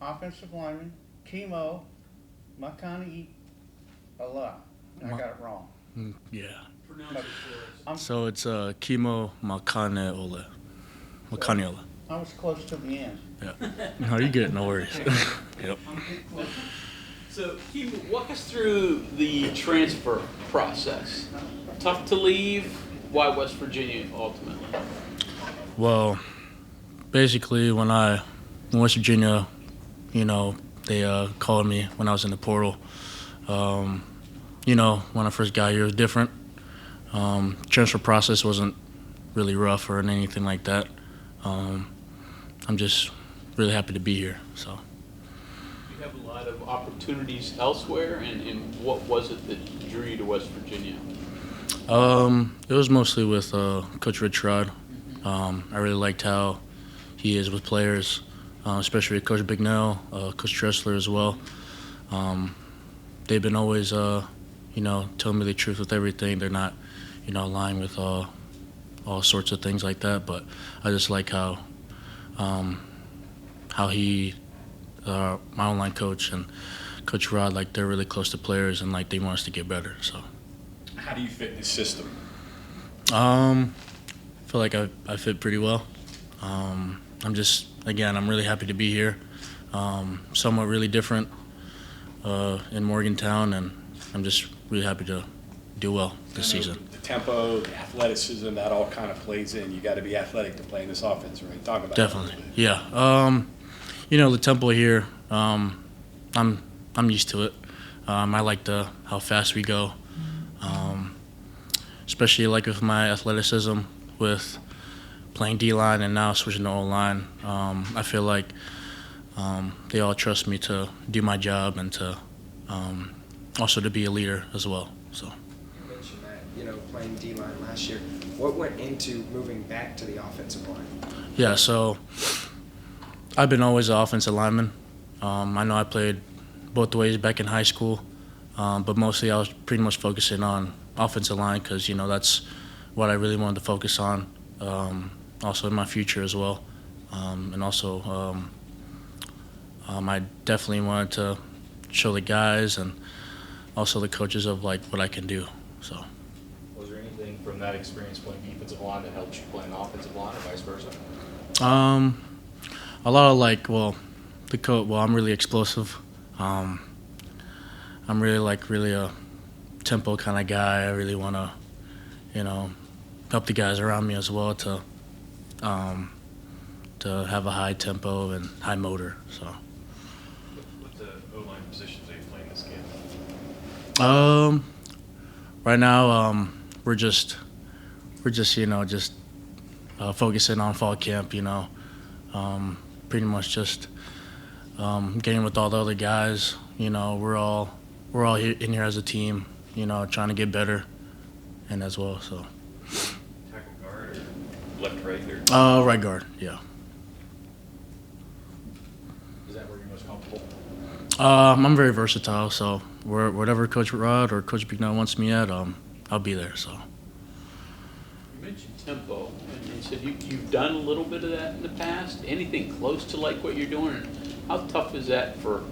offensive lineman, Kimo Makane'ole. I got it wrong. Yeah. Pronounce it for us. So it's Kimo Makane'ole. Makane'ole. I was close to the end. Yeah. No, you're good. No worries. Yep. So, Kimo, walk us through the transfer process. Tough to leave. Why West Virginia ultimately? Well, basically, when West Virginia, they called me when I was in the portal. When I first got here, it was different. Transfer process wasn't really rough or anything like that. I'm just really happy to be here. So. You have a lot of opportunities elsewhere, and what was it that drew you to West Virginia? It was mostly with Coach Rich Rod. I really liked how he is with players, especially with Coach Bignell, Coach Tressler as well. They've been always, telling me the truth with everything. They're not, lying with all sorts of things like that. But I just like how he, my online coach and Coach Rod, they're really close to players and they want us to get better. So. How do you fit in the system? I feel like I fit pretty well. I'm really happy to be here. Somewhat really different in Morgantown, and I'm just really happy to do well this season. The tempo, the athleticism, that all kind of plays in. You got to be athletic to play in this offense, right? Talk about Definitely, that a little bit. yeah. The tempo here, I'm used to it. I like how fast we go. Especially with my athleticism, with playing D-line and now switching to O-line. I feel like they all trust me to do my job and to also to be a leader as well. So. You mentioned that, playing D-line last year. What went into moving back to the offensive line? Yeah, so I've been always an offensive lineman. I know I played both ways back in high school, but mostly I was pretty much focusing on offensive line because, that's what I really wanted to focus on, also in my future as well. And also I definitely wanted to show the guys and also the coaches of, what I can do. So. Was there anything from that experience playing defensive line that helped you play an offensive line or vice versa? A lot of the coach. Well, I'm really explosive. I'm really a tempo kind of guy. I really want to, help the guys around me as well to have a high tempo and high motor. So. What the O-line positions are you playing this game? Right now, we're just focusing on fall camp. Pretty much just getting with all the other guys. We're all in here as a team. Trying to get better, and as well. So. Tackle guard or left, right, or? Right guard. Yeah. Is that where you're most comfortable? I'm very versatile, so whatever Coach Rod or Coach Bignell wants me at, I'll be there. So. You mentioned tempo, and you said you've done a little bit of that in the past. Anything close to what you're doing? And how tough is that for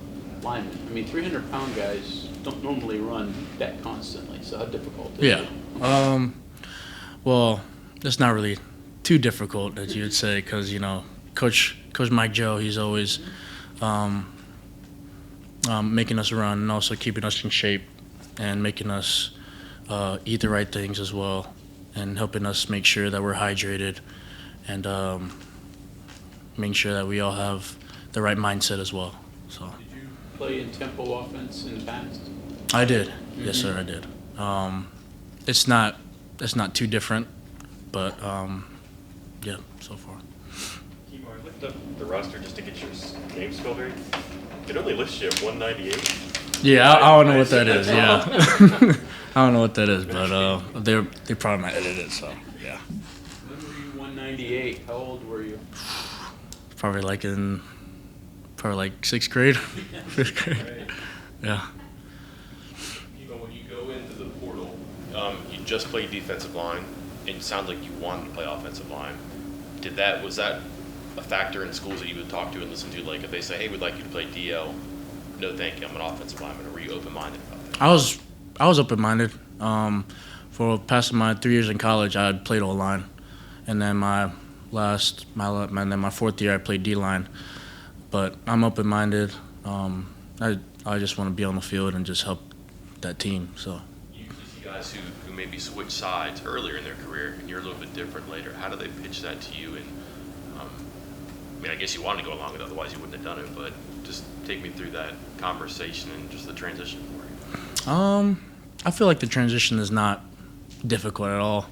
linemen? 300-pound guys don't normally run that constantly, so how difficult is it? Yeah. Well, it's not really too difficult, as you would say, because, Coach Mike Joe, he's always making us run and also keeping us in shape and making us eat the right things as well and helping us make sure that we're hydrated and making sure that we all have the right mindset as well. So. Did you play in tempo offense in the past? I did. Mm-hmm. Yes, sir, I did. It's not too different, but yeah, so far. Kimo, I looked up the roster just to get your name spelled right. It only lists you at 198. Yeah, I don't know what that is. Yeah, I don't know what that is, but they probably might edit it. So yeah. When were you 198? How old were you? Probably in sixth grade, fifth grade. Yeah. Even when you go into the portal, you just played defensive line, and it sounds like you wanted to play offensive line. Was that a factor in schools that you would talk to and listen to? Like if they say, hey, we'd like you to play DL, no thank you, I'm an offensive lineman, or were you open-minded about that? I was open-minded. For past my 3 years in college, I played O-line, and then my fourth year I played D-line. But I'm open-minded. I just want to be on the field and just help that team. So You see guys who maybe switch sides earlier in their career, and you're a little bit different later. How do they pitch that to you? And I mean, I guess you wanted to go along with it, otherwise you wouldn't have done it. But just take me through that conversation and just the transition for you. I feel like the transition is not difficult at all.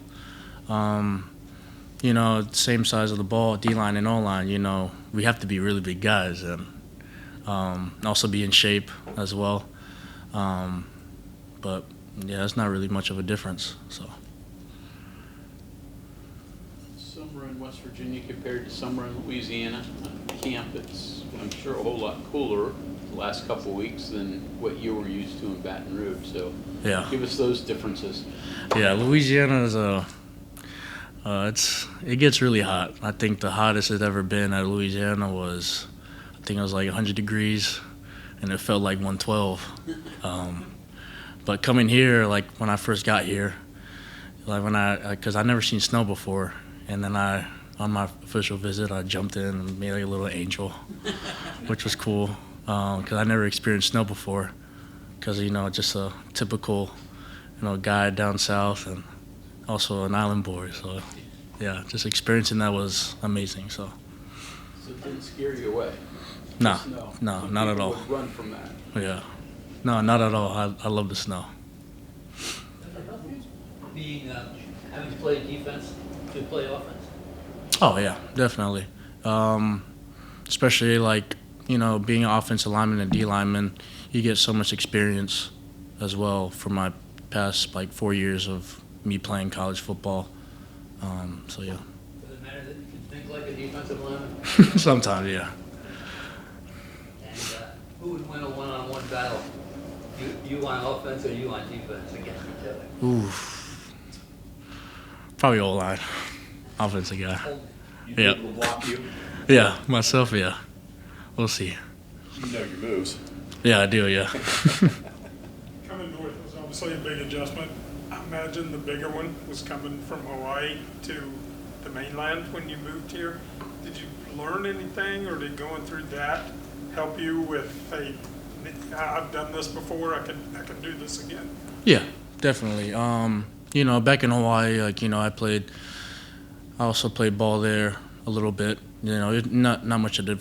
You know, same size of the ball, D-line and O-line, you know, we have to be really big guys and also be in shape as well. But, yeah, it's not really much of a difference. So. Summer in West Virginia compared to summer in Louisiana on camp, it's, I'm sure, a whole lot cooler the last couple of weeks than what you were used to in Baton Rouge. So Yeah. give us those differences. Yeah, Louisiana is it gets really hot. I think the hottest it's ever been at Louisiana was, I think it was like 100 degrees, and it felt like 112. But coming here, like when I first got here, like because I never seen snow before, and then on my official visit, I jumped in and made like a little angel, which was cool, because I never experienced snow before, because you know just a typical, you know, guy down south and also an island boy. So yeah, just experiencing that was amazing. So So it didn't scare you away? no, Snow. no, Some not at people all. would run from that. Yeah, no, not at all. I love the snow. Being, having played defense to play offense? Oh yeah, definitely. Especially like, you know, being an offensive lineman and D lineman, you get so much experience as well from my past like 4 years of me playing college football. So yeah. Does it matter that you can think like a defensive lineman? Sometimes, yeah. And who would win a one-on-one battle? You on offense or you on defense against each other? Oof. Probably O-line, offensive guy. You Yeah. think will block you? Yeah, myself, yeah. We'll see. You know your moves. Yeah, I do, yeah. Coming north was obviously a big adjustment. I imagine the bigger one was coming from Hawaii to the mainland when you moved here. Did you learn anything, or did going through that help you with, hey, I've done this before, I can do this again? Yeah, definitely. You know, back in Hawaii, like, you know, I also played ball there a little bit. You know, not much of a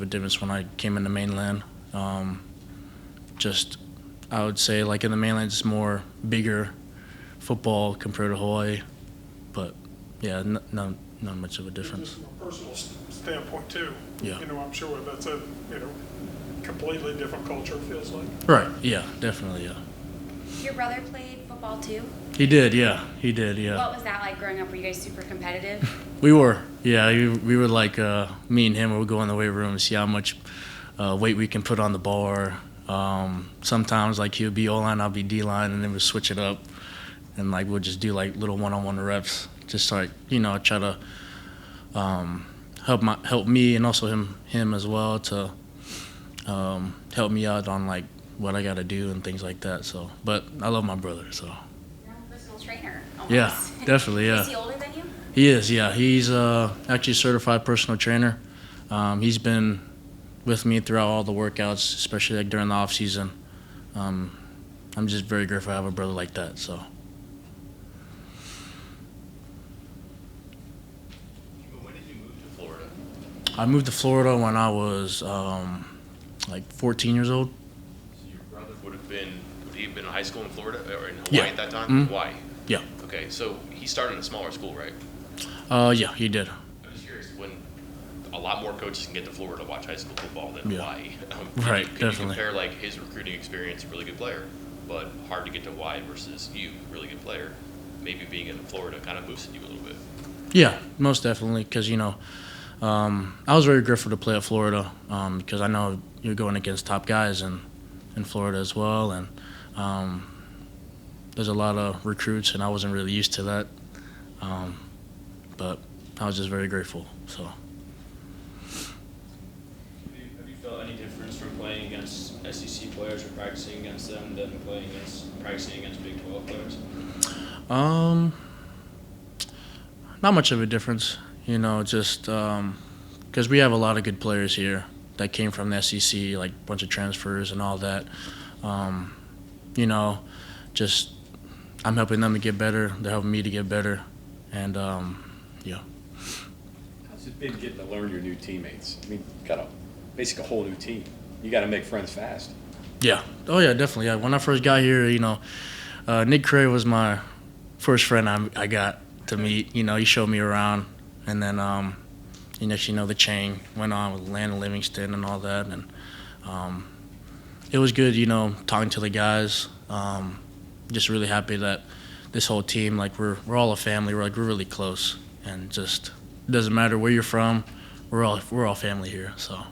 difference when I came in the mainland. Just, I would say, like in the mainland, it's more bigger football compared to Hawaii. But yeah, not much of a difference. Just from a personal standpoint too. Yeah. You know, I'm sure that's a, you know, completely different culture, it feels like. Right. Yeah. Definitely. Yeah. Your brother played football too? He did. Yeah. He did. Yeah. What was that like growing up? Were you guys super competitive? We were. Yeah. We were like me and him. We would go in the weight room and see how much weight we can put on the bar. Sometimes like he would be O-line, I'll be D-line, and then we'd switch it up, and like we'll just do like little one-on-one reps, just like, you know, try to help me and also him as well to help me out on like what I got to do and things like that. So, but I love my brother. So. Your own personal trainer. Almost. Yeah, definitely. Yeah. Is he older than you? He is. Yeah, he's actually a certified personal trainer. He's been with me throughout all the workouts, especially like during the off season. I'm just very grateful I have a brother like that. So. When did you move to Florida? I moved to Florida when I was like 14 years old. So your brother would he have been in high school in Florida or in Hawaii Yeah. at that time? Mhm. Hawaii. Yeah. Okay, so he started in a smaller school, right? Yeah, he did. I'm just curious, when a lot more coaches can get to Florida to watch high school football than Yeah. Hawaii. Right, Can you definitely. compare like his recruiting experience, a really good player, but hard to get to Hawaii versus you, really good player, maybe being in Florida kind of boosted you a little bit? Yeah, most definitely, because, you know, I was very grateful to play at Florida because I know you're going against top guys in Florida as well, and there's a lot of recruits, and I wasn't really used to that, but I was just very grateful. So. difference from playing against SEC players or practicing against them than practicing against Big 12 players? Not much of a difference, you know, just because we have a lot of good players here that came from the SEC, like a bunch of transfers and all that. You know, just I'm helping them to get better. They're helping me to get better, and yeah. How's it been getting to learn your new teammates? I mean, you got basically a whole new team. You got to make friends fast. Yeah. Oh yeah, definitely. Yeah. When I first got here, you know, Nick Cray was my first friend I got to meet. You know, he showed me around, and then you know, the chain went on with Landon Livingston and all that, and it was good, you know, talking to the guys. Just really happy that this whole team, like we're all a family. We're really close, and just it doesn't matter where you're from. We're all family here. So.